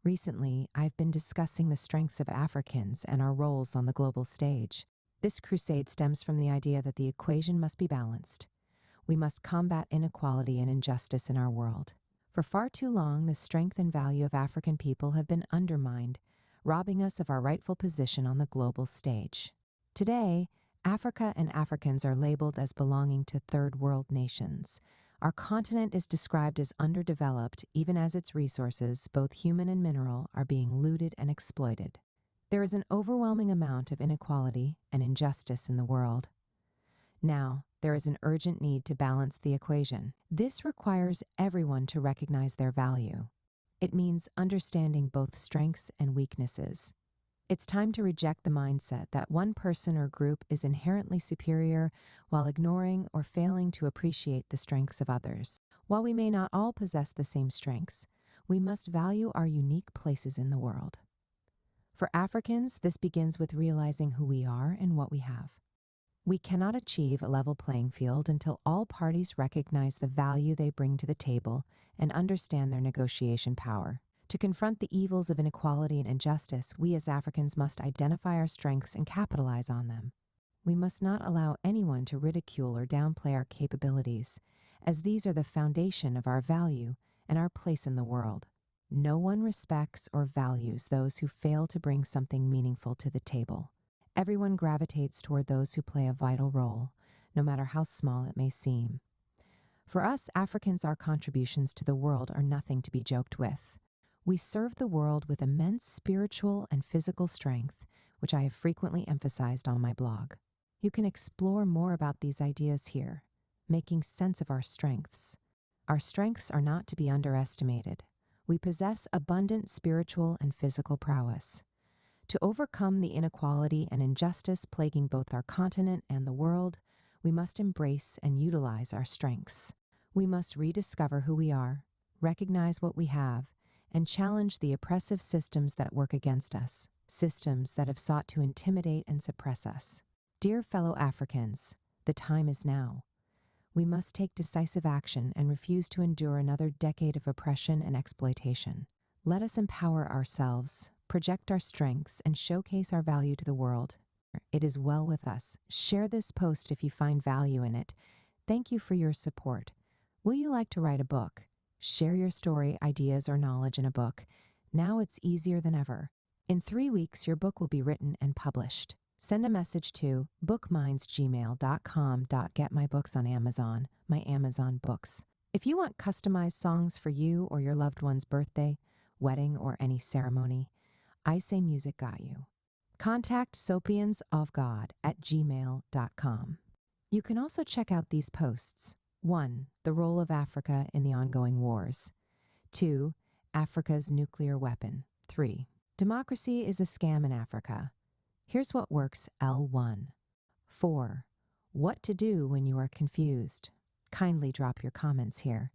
Recently, I've been discussing the strengths of Africans and our roles on the global stage. This crusade stems from the idea that the equation must be balanced. We must combat inequality and injustice in our world. For far too long, the strength and value of African people have been undermined, robbing us of our rightful position on the global stage. Today, Africa and Africans are labeled as belonging to third world nations. Our continent is described as underdeveloped, even as its resources, both human and mineral, are being looted and exploited. There is an overwhelming amount of inequality and injustice in the world. Now, there is an urgent need to balance the equation. This requires everyone to recognize their value. It means understanding both strengths and weaknesses. It's time to reject the mindset that one person or group is inherently superior while ignoring or failing to appreciate the strengths of others. While we may not all possess the same strengths, we must value our unique places in the world. For Africans, this begins with realizing who we are and what we have. We cannot achieve a level playing field until all parties recognize the value they bring to the table and understand their negotiation power. To confront the evils of inequality and injustice, we as Africans must identify our strengths and capitalize on them. We must not allow anyone to ridicule or downplay our capabilities, as these are the foundation of our value and our place in the world. No one respects or values those who fail to bring something meaningful to the table. Everyone gravitates toward those who play a vital role, no matter how small it may seem. For us Africans, our contributions to the world are nothing to be joked with. We serve the world with immense spiritual and physical strength, which I have frequently emphasized on my blog. You can explore more about these ideas here, making sense of our strengths. Our strengths are not to be underestimated. We possess abundant spiritual and physical prowess. To overcome the inequality and injustice plaguing both our continent and the world, we must embrace and utilize our strengths. We must rediscover who we are, recognize what we have, and challenge the oppressive systems that work against us, systems that have sought to intimidate and suppress us. Dear fellow Africans, the time is now. We must take decisive action and refuse to endure another decade of oppression and exploitation. Let us empower ourselves, project our strengths, and showcase our value to the world. It is well with us. Share this post if you find value in it. Thank you for your support. Will you like to write a book? Share your story, ideas, or knowledge in a book. Now it's easier than ever. In 3 weeks, your book will be written and published. Send a message to bookmindsgmail.com. Get my books on Amazon, my Amazon books. If you want customized songs for you or your loved one's birthday, wedding, or any ceremony, I Say Music got you. Contact sopiansofgod@gmail.com. You can also check out these posts. 1. The role of Africa in the ongoing wars. 2. Africa's nuclear weapon. 3. Democracy is a scam in Africa. Here's what works, L1. 4. What to do when you are confused. Kindly drop your comments here.